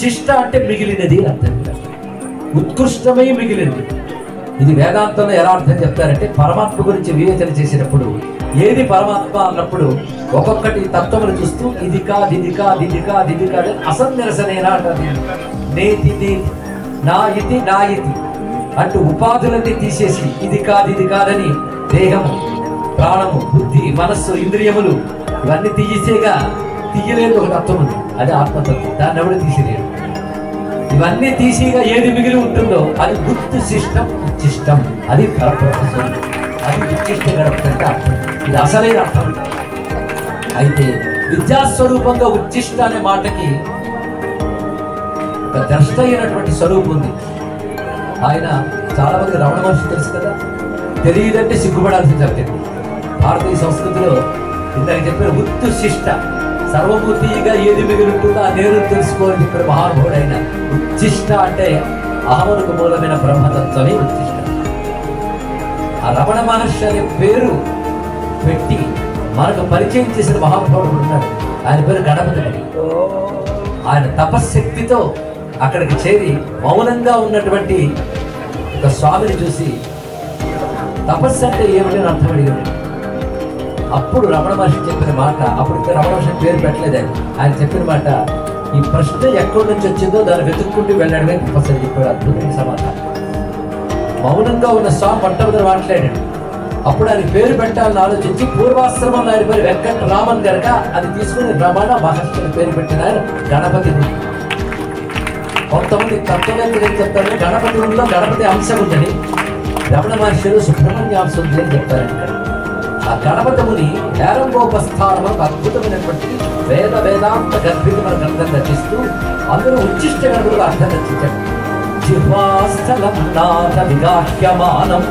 శిష్ట అంటే మిగిలినది అర్థం, ఉత్కృష్టమై మిగిలినది. ఇది వేదాంతంలో ఎలా అర్థం చెప్తారంటే, పరమాత్మ గురించి వివేచన చేసినప్పుడు ఏది పరమాత్మ అన్నప్పుడు ఒక్కొక్కటి తత్వములు చూస్తూ ఇది కాదు ఇది కాదు ఇది కాదు ఇది కాదు అసన్నిరసనేనా అంటారు. నేతి నా ఇది నా ఇది అంటూ ఉపాధులన్నీ తీసేసి ఇది కాదని దేహము, ప్రాణము, బుద్ధి, మనస్సు, ఇంద్రియములు ఇవన్నీ తీయలేదు ఒక తత్వం ఉంది, అది ఆత్మతత్వం. దాన్ని ఎవరు తీసిలేరు. ఇవన్నీ తీసిగా ఏది మిగిలి ఉంటుందో అది గుర్తు శిష్టం ఉచ్చిష్టం, అది పరబ్రహ్మ, అది ఉచ్చిష్ట గణపతి అంటే అర్థం. ఇది అసలైన అర్థం. అయితే విద్యాస్వరూపంగా ఉచ్చిష్ట అనే మాటకి ఒక ద్రష్ట అయినటువంటి స్వరూపం ఉంది. ఆయన చాలా మంది రమణ మహర్షి తెలుసు కదా, తెలియదంటే సిగ్గుపడాల్సింది చెప్తుంది. భారతీయ సంస్కృతిలో ఇందాక చెప్పిన ఉత్తు శిష్ట, సర్వభూతిగా ఏది మిగిలి ఉంటుందో ఆ నేను తెలుసుకోవాలని చెప్పిన మహానుభావుడైన ఉచ్చిష్ట అంటే అహమునకు మూలమైన బ్రహ్మతత్వమే ఉచ్చిష్ట. ఆ రమణ మహర్షి అనే పేరు పెట్టి మనకు పరిచయం చేసిన మహానుభావుడు ఉన్నాడు. ఆయన పేరు గణపతి. ఆయన తపశ్శక్తితో అక్కడికి చేరి మౌనంగా ఉన్నటువంటి ఒక స్వామిని చూసి తపస్సు అంటే ఏమిటని అర్థం అడిగాడు. అప్పుడు రమణ మహర్షి చెప్పిన మాట, అప్పుడు రమణ మహర్షి పేరు పెట్టలేదు ఆయన చెప్పిన మాట, ఈ ప్రశ్న ఎక్కడి నుంచి వచ్చిందో దాన్ని వెతుక్కుంటూ వెళ్ళడమే తపస్సు అని చెప్పాడు. అద్భుతమైన సమాధానం. మౌనంగా ఉన్న స్వామి మొట్టమొదటి మాట్లాడాడు. అప్పుడు ఆయన పేరు పెట్టాలని ఆలోచించి పూర్వాశ్రమంలో ఆయన పేరు వెంకట రామన్ కనుక అది తీసుకుని రమణ మహర్షిని పేరు పెట్టిన ఆయన గణపతి. కొంతమంది తత్వవేత్తలు ఏం చెప్తారంటే గణపతిలో గణపతి అంశం ఉందని, రమణ మహర్షిలో సుబ్రహ్మణ్య అంశం ఉంది అని చెప్తారంట. ఆ గణపతముని హేరంగోపస్థానం అద్భుతమైనటువంటి వేదాంత గర్భితమైన గ్రంథం రచిస్తూ అందరూ ఉచ్చిష్ట గణపతులు అర్థం రచించాడు. జిహ్వాస్థలం నాథ విగాహ్యమానం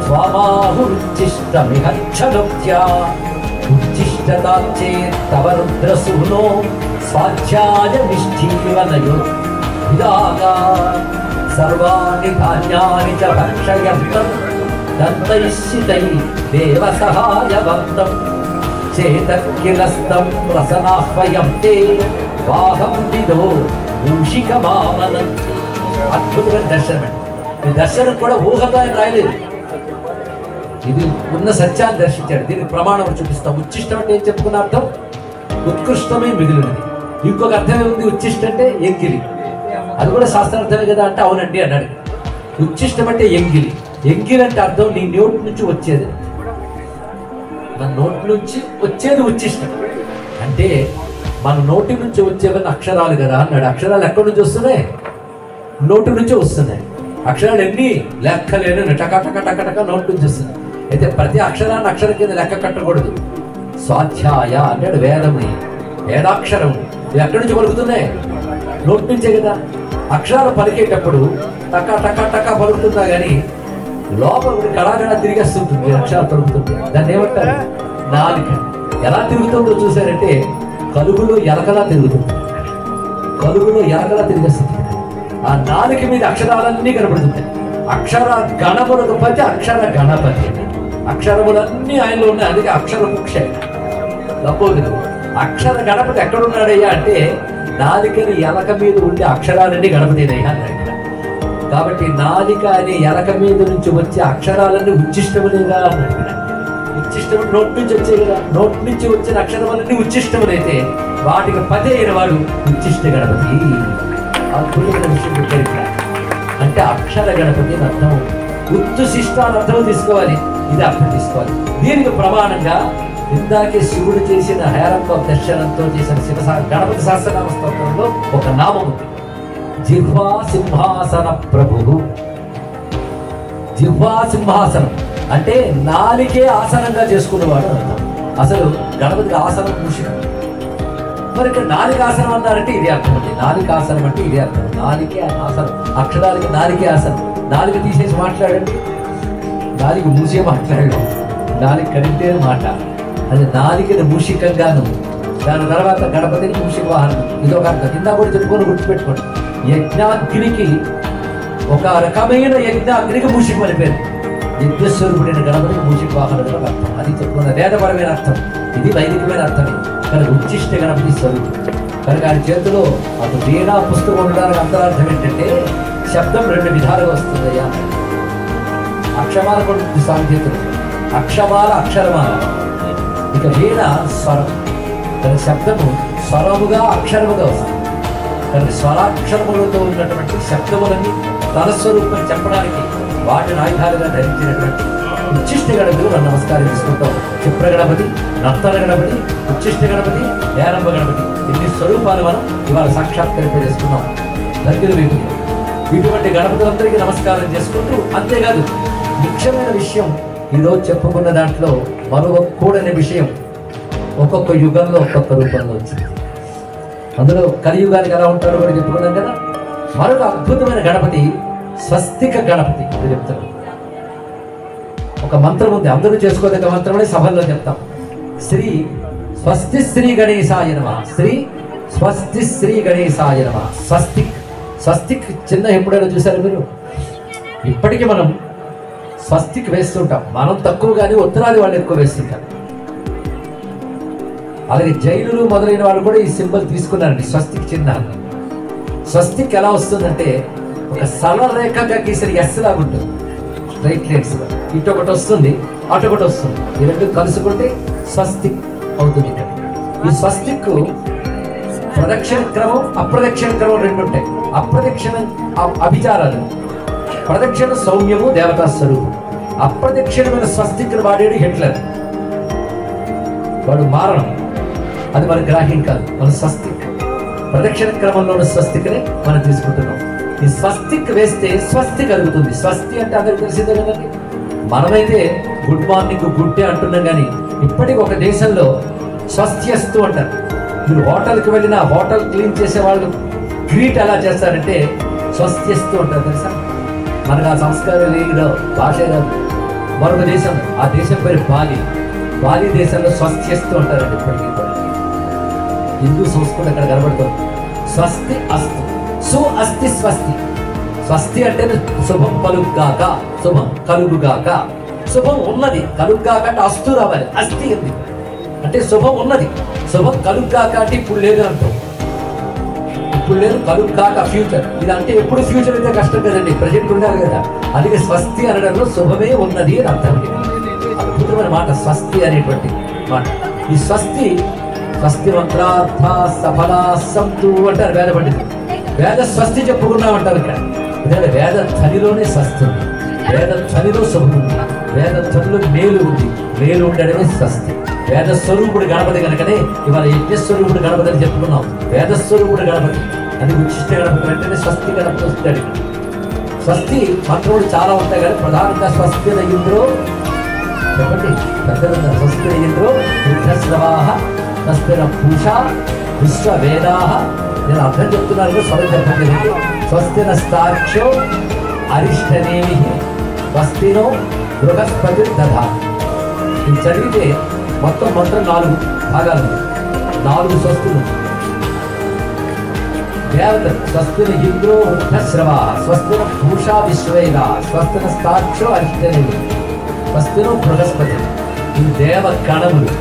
స్వామాహురుచ్చిష్టమిహచ్చలోక్త్యా ఉచ్చిష్టతాచేత్తవ రుద్రసూనో స్వాధ్యాయ నిష్ఠీవనయో విదాగా సర్వాణి ధాన్యాని చ భక్షయంతం దంతైశ్చితై దేవ సహాయవంతం చేతకిలస్తం రసనాహ్వయం తే వాహం విదో మూషికమామనంతి. అద్భుతమైన దర్శనం అండి. ఈ దర్శనం కూడా ఊహతో ఆయన రాయలేదు, ఇది ఉన్న సత్యాన్ని దర్శించాడు. దీనికి ప్రమాణం చూపిస్తాం. ఉచ్చిష్టం అంటే ఏం చెప్పుకున్న అర్థం, ఉత్కృష్టమే మిగిలినది. ఇంకొక అర్థం ఏముంది, ఉచ్చిష్టం అంటే ఎంగిలి, అది కూడా శాస్త్రార్థమే కదా అంటే అవునండి అన్నాడు. ఉచ్చిష్టం అంటే ఎంగిలి. ఎంగిలి అంటే అర్థం నీ నోటి నుంచి వచ్చేది, మన నోటి నుంచి వచ్చేది ఉచ్చిష్టం అంటే మన నోటి నుంచి వచ్చేవన్నీ అక్షరాలు కదా అన్నాడు. అక్షరాలు ఎక్కడి నుంచి వస్తున్నాయి, నోటి నుంచి వస్తున్నాయి. అక్షరాలు ఎన్ని లెక్కలేని టక టక టక టక నోటి నుంచి వస్తున్నాయి. అయితే ప్రతి అక్షరాన్ని అక్షరం కింద లెక్క కట్టకూడదు. స్వాధ్యాయ అన్నాడు వేదముని, వేదాక్షరం ఇవి ఎక్కడి నుంచి పలుకుతున్నాయి, నోటి నుంచే కదా. అక్షరాలు పలికేటప్పుడు టక టక టక పలుకుతుందా కానీ లోపల కళాకళ తిరిగేస్తుంటుంది అక్షరాలు పలుకుతుంది. దాన్ని ఏమంటారు, నాలుక. ఎలా తిరుగుతుందో చూసారంటే కలుగులో ఎలకలా తిరుగుతుంది, కలుగులో ఎలకలా తిరిగేస్తుంది. ఆ నాలుక మీద అక్షరాలన్నీ కనపడుతుంటాయి. అక్షర గణములకు పతి అక్షర గణపతి, అక్షరములన్నీ ఆయనలో ఉన్నాయి. అందుకే అక్షర ముక్ష తప్పదు. అక్షర గణపతి ఎక్కడున్నాడయ్యా అంటే నాలికని ఎలక మీద ఉండే అక్షరాలన్నీ గణపతినయ్యా అన్నాడు. కాబట్టి నాలిక అనే ఎలక మీద నుంచి వచ్చే అక్షరాలన్నీ ఉచ్చిష్టములేగా అన్నాడు. ఉచ్చిష్టము నోటి నుంచి వచ్చాయి కదా, నోటి నుంచి వచ్చిన అక్షరములన్నీ ఉచ్చిష్టములైతే వాటికి పతి అయిన వాడు ఉచ్చిష్ట గణపతి. అద్భుతమైన విషయం చెప్పారు. అంటే అక్షర గణపతి అని అర్థం, ఉత్తు శిష్ట అని అర్థం తీసుకోవాలి, ఇది అర్థం తీసుకోవాలి. దీనికి ప్రమాణంగా ఇందాకే శివుడు చేసిన హేరంగ దర్శనంతో చేసిన గణపతి సహస్రనామ స్తోత్రంలో ఒక నామం ఉంది, జిహ్వా సింహాసన ప్రభు. జిహ్వా సింహాసనం అంటే నాలికే ఆసనంగా చేసుకున్నవాడు అర్థం. అసలు గణపతికి ఆసనం మూషికం. మరి ఇక్కడ నాలికాసనం అన్నారంటే ఇది అర్థం ఉంది. నాలికాసనం అంటే ఇది అర్థం, నాలికే ఆసనం. అక్షరాలకి నాలికే ఆసనం. నాలుగు తీసేసి మాట్లాడండి, నాలుగు మూసే మాట్లాడండి, నాలుగు కడితే మాట. అది నాలికని మూషికంగాను, దాని తర్వాత గణపతిని మూషిక వాహనం, ఇదొక అర్థం. కింద కూడా చెప్పుకొని గుర్తుపెట్టుకోండి. యజ్ఞాగ్నికి ఒక రకమైన యజ్ఞాగ్నికి మూషికం అని పేరు. యజ్ఞస్వరూపుడైన గణపతికి మూషిక వాహనం అర్థం. అది చెప్పుకున్న వేదపరమైన అర్థం, ఇది వైదికమైన అర్థమే. కానీ ఉచ్చిష్ట గణపతి స్వరూపం. కనుక ఆయన చేతిలో అటు వీణా పుస్తకం ఉండడానికి అంతరార్థం ఏంటంటే శబ్దం 2 విధాలుగా వస్తుందయ్యా. అక్షమాల కూడా ఉంది స్వామి చేతులు, అక్షమాల అక్షరమాల. ఇక వీణ స్వరం, కానీ శబ్దము స్వరముగా అక్షరముగా వస్తుంది. కానీ స్వరాక్షరములతో ఉన్నటువంటి శబ్దములని తన స్వరూపం చెప్పడానికి వాటిని ఆయుధాలుగా ధరించినటువంటి ఉచ్చిష్ట గణపతి మనం నమస్కారం తీసుకుంటాం. క్షిప్ర గణపతి, నర్తన గణపతి, ఉచ్చిష్ట గణపతి, ఏరంభ గణపతి, ఇన్ని స్వరూపాలు మనం ఇవాళ సాక్షాత్కరింపజేసుకున్నాం. దగ్గర ఇటువంటి గణపతులందరికీ నమస్కారం చేసుకుంటూ, అంతేకాదు ముఖ్యమైన విషయం ఈరోజు చెప్పుకున్న దాంట్లో మరొకూడని విషయం, ఒక్కొక్క యుగంలో ఒక్కొక్క రూపంలో వచ్చింది. అందులో కలియుగానికి ఎలా ఉంటారో కూడా చెప్పుకున్నాం కదా. మరొక అద్భుతమైన గణపతి స్వస్తిక గణపతి చెప్తారు. ఒక మంత్రం ఉంది, అందరూ చేసుకోదగ్గ మంత్రం అని సభల్లో చెప్తాం. శ్రీ స్వస్తి శ్రీ గణేశాయ నమః, శ్రీ స్వస్తి శ్రీ గణేశాయ నమః. స్వస్తిక్, స్వస్తిక్ చిన్న ఎప్పుడైనా చూసారు మీరు? ఇప్పటికీ మనం స్వస్తిక్ వేస్తుంటాం. మనం తక్కువ కానీ ఉత్తరాది వాళ్ళు ఎక్కువ వేస్తుంటారు. అలాగే జైనులు మొదలైన వాళ్ళు కూడా ఈ సింబల్ తీసుకున్నారండి, స్వస్తిక్ చిహ్నాన్ని. స్వస్తిక్ ఎలా వస్తుందంటే ఒక సరళ రేఖగా గీసిన ఎస్ లాగా ఉంటుంది, స్ట్రైట్ లైన్స్ గా. ఇటు ఒకటి వస్తుంది, అటు ఒకటి వస్తుంది, ఈ రెండు కలుసుకుంటే స్వస్తిక్ అవుతుంది. ఈ స్వస్తిక్ ప్రదక్షిణ క్రమం, అప్రదక్షిణ క్రమం 2 ఉంటాయి. అప్రదక్షిణ అభిచారాలు, ప్రదక్షిణ సౌమ్యము దేవతా స్వరూపం. అప్రదక్షిణమైన స్వస్తిక్ను వాడేడు హిట్లర్, వాడు మారణం. అది మన గ్రాహ్యం కాదు, మన స్వస్తిక్. ప్రదక్షిణ క్రమంలో ఉన్న స్వస్తిక్ని మనం తీసుకుంటున్నాం. ఈ స్వస్తిక్ వేస్తే స్వస్తి కలుగుతుంది. స్వస్తి అంటే అందరికి తెలిసిందే కదండి. మనమైతే గుడ్ మార్నింగ్, గుడ్ డే అంటున్నాం, కానీ ఇప్పటికి ఒక దేశంలో స్వస్త్యస్తు అంటారు. మీరు హోటల్కి వెళ్ళిన హోటల్ క్లీన్ చేసే వాళ్ళు గ్రీట్ ఎలా చేస్తారంటే స్వస్త్యస్తు అంటారు, తెలుసా? మనకు ఆ సంస్కారం లేదు, భాష రాదు. మరొక దేశం, ఆ దేశం పేరు బాలి. బాలి దేశంలో స్వస్త్యస్తు అంటారండి ఇప్పటికీ. హిందూ సంస్కృతి అక్కడ కనబడుతుంది. స్వస్తి అస్తు, సు అస్తి స్వస్తి. స్వస్తి అంటే శుభం కలుగుగాక, శుభం కలుగుగాక. శుభం ఉన్నది, కలుగుగాక అంటే అస్తు రావాలి. అస్తి ఉంది అంటే శుభం ఉన్నది, శుభం కలుగుగాక అంటే ఇప్పుడు లేదు అంటాం. ఇప్పుడు లేదు, కలుగుగాక ఫ్యూచర్. ఇది అంటే ఎప్పుడు ఫ్యూచర్ అయితే కష్టం కదండి, ప్రజెంట్ ఉండాలి కదా. అందుకే స్వస్తి అనడంలో శుభమే ఉన్నది అని అర్థం. అద్భుతమైన మాట స్వస్తి అనేటువంటి మాట. ఈ స్వస్తి, స్వస్తి మంత్రార్థ సఫలా సంతు అంటారు వేద పండితులు. వేద స్వస్తి చెప్పుకున్నామంటారు ఇక్కడ. ఎందుకంటే వేద ధ్వనిలోనే స్వస్తి ఉంది, వేద ధ్వనిలో శుభం ఉంది, వేద ధ్వనిలో మేలు ఉంది. మేలు ఉండడమే స్వస్తి. వేద స్వరూపుడు గణపతి కనుకనే ఇవాళ యజ్ఞస్వరూపుడు గణపతి అని చెప్పుకున్నాం. వేద స్వరూపుడు గణపతి అది ఉచ్చిష్ట గణపతి వెంటనే స్వస్తి గణపతి వస్తాడు. స్వస్తి మంత్రులు చాలా ఉంటాయి కానీ ప్రధానంగా స్వస్తి ఇంద్రో చెప్పండి పెద్దలు. స్వస్తి ఇంద్రో వృద్ధశ్రవాహ స్వస్తిన పూషా విశ్వవేదాహ. నేను అర్థం చెప్తున్నాను, స్వరం చెప్పండి. స్వస్తిన స్థాక్షో అరిష్టనేమి స్వస్తినో బృహస్పతి దధా. ఇది చదివితే మొత్తం మంత్రం 4 భాగాలు, 4 స్వస్తులు. దేవత స్వస్తిన ఇంద్రో వృద్ధశ్రవా, స్వస్తిన భూషా విశ్వేద, స్వస్తిన స్థాక్షో అరిష్టనేమి, స్వస్తినో బృహస్పతి. ఈ దేవ గణములు,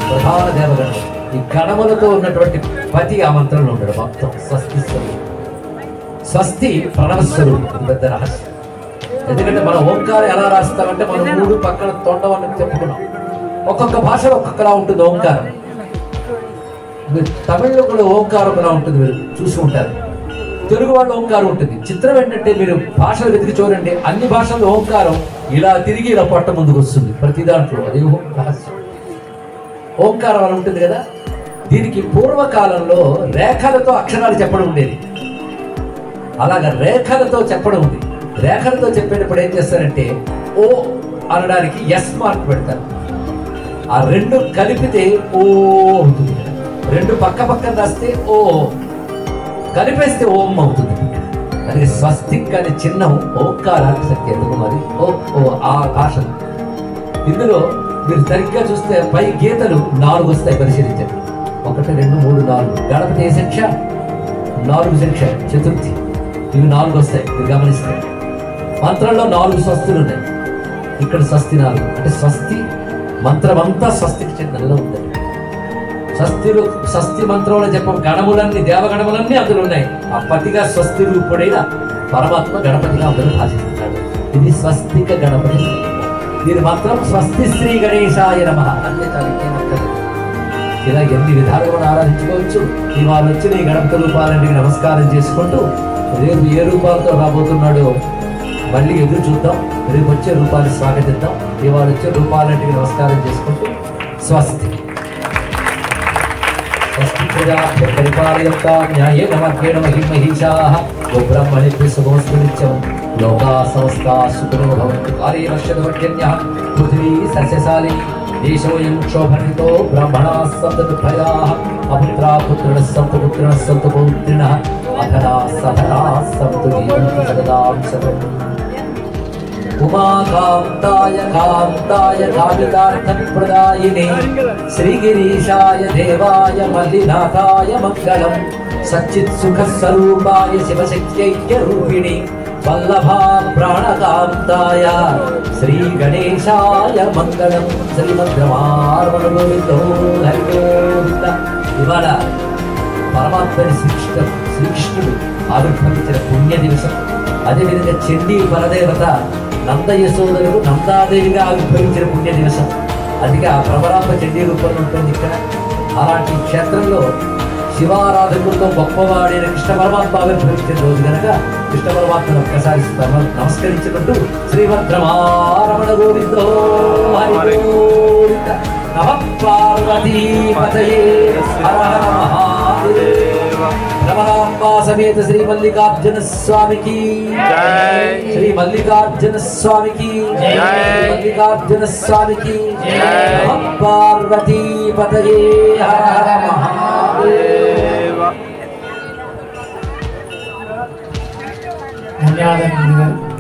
ప్రధాన దేవగణములు. ఈ గణములతో ఉన్నటువంటి పతి ఆ మంత్రంలో ఉంటాడు మొత్తం. స్వస్తి స్వరూపం, స్వస్తి ప్రణవస్వరూపం. ఇది పెద్ద రహస్యం. ఎందుకంటే మనం ఓంకారం ఎలా రాస్తామంటే మనం 3 పక్కన తొండం అని చెప్పుకున్నాం. ఒక్కొక్క భాషలో ఒక్కొక్కలా ఉంటుంది ఓంకారం. మీరు తమిళ్లో కూడా ఓంకారం ఒకలా ఉంటుంది, మీరు చూసి ఉంటారు. తెలుగు వాళ్ళు ఓంకారం ఉంటుంది. చిత్రం ఏంటంటే మీరు భాషలు వెతికి చూడండి, అన్ని భాషల్లో ఓంకారం ఇలా తిరిగి ఇలా పొట్ట ముందుకు వస్తుంది ప్రతి దాంట్లో. అది రహస్యం. ఓంకారం అలా ఉంటుంది కదా. దీనికి పూర్వకాలంలో రేఖలతో అక్షరాలు చెప్పడం ఉండేది. అలాగా రేఖలతో చెప్పడం ఉంది. రేఖలతో చెప్పేటప్పుడు ఏం చేస్తారంటే ఓ అనడానికి ఎస్ మార్క్ పెడతారు. ఆ 2 కలిపితే ఓ అవుతుంది. 2 పక్క పక్కన రాస్తే ఓ, కలిపేస్తే ఓం అవుతుంది. అది స్వస్తిక్ అనే చిహ్నం ఓంకారానికి సంకేతము. మరి ఓ ఓ ఆ భాష. ఇందులో మీరు సరిగ్గా చూస్తే పై గీతలు 4 వస్తాయి, పరిశీలించండి. 1 2 3 4. గణపతి ఏ సంఖ్య? 4 సంఖ్య, చతుర్థి. ఇవి 4 వస్తాయి, మీరు గమనిస్తే. మంత్రంలో 4 స్వస్తులు ఉన్నాయి. ఇక్కడ స్వస్తి 4 అంటే స్వస్తి మంత్రం అంతా స్వస్తికి చిహ్నంలో ఉంటుంది. స్వస్తి మంత్రంలో చెప్పం గణములన్నీ దేవగణములన్నీ అందులో ఉన్నాయి. ఆ పతిగా స్వస్తి రూపుడైన పరమాత్మ గణపతిగా అందరూ భాషిస్తున్నాడు. ఇది స్వస్తిక గణపతి. దీని మాత్రం స్వస్తి శ్రీ గణేశాయ నమః అంటే చాలు. ఇలా ఎన్ని విధాలుగా మనం ఆరాధించుకోవచ్చు. ఇవాళ వచ్చిన ఈ గణపతి రూపాలన్నిటికీ నమస్కారం చేసుకుంటూ రేపు ఏ రూపాలతో రాబోతున్నాడో మళ్ళీ ఎదురు చూద్దాం. రేపు వచ్చే రూపాన్ని స్వాగతిద్దాం. ఇవాళ వచ్చే రూపాలన్నిటికీ నమస్కారం చేసుకుంటూ స్వస్తి. స్వస్తి ప్రజాభ్య పరిపాలయంతాం న్యాయేన మార్గేణ మహిమహీషాః గోబ్రాహ్మణేభ్యः శుభమస్తు నిత్యం. లోకాः సమస్తాः సుఖినో భవంతు. కాలే వర్షతు పర్జన్యః పృథివీ సస్యశాలినీ దేశోऽयं శోభనితో. బ్రాహ్మణాः సంతు నిర్భయాः అపుత్రాः పుత్రిణः సంతు పుత్రిణः సంతు పౌత్రిణः అధరాः సధరాः సంతు జీవంతు సదాం శతం. ఉమాకాంతాయ కాంతాయ కామితార్థప్రదాయినే శ్రీగిరీశాయ దేవాయ మల్లినాథాయ మంగళం. సచ్చిత్ సుఖ స్వరూపాయ శివశక్త్యైక్య రూపిణి వల్లభా ప్రాణకాంతాయ శ్రీ గణేశాయ మంగళం. శ్రీమద్రమార్మణగోవిందో హరిగోవింద. ఇవాళ పరమాత్మని శ్రీకృష్ణుడు ఆవిర్భవించిన పుణ్య దివసం. అదేవిధంగా చండీ పరదేవత నంద యశోదరుడు నందాదేవిగా ఆవిర్భవించిన పుణ్య దివసం. అదిగా ప్రబలాంబ చండీ రూపంలో ఉంటుంది ఇక్కడ. అలాంటి క్షేత్రంలో శివారాధకులతో గొప్పవాడైన కృష్ణ పరమాత్మ ఆవిర్భవించిన రోజు కనుక కృష్ణ పరమాత్మను ఒక్కసారి నమస్కరించుకుంటూ శ్రీమద్రమారమణ గోవిందో హరి గోవింద. నమః పార్వతీపతయే హర హర మహాదేవ. రమణాంబా సమేత శ్రీ మల్లికార్జున స్వామికి జై. శ్రీ మల్లికార్జున స్వామికి జై. మల్లికార్జున స్వామికి జై. నమః పార్వతీపతయే హర హర మహాదేవ. ధన్యవాదాలు.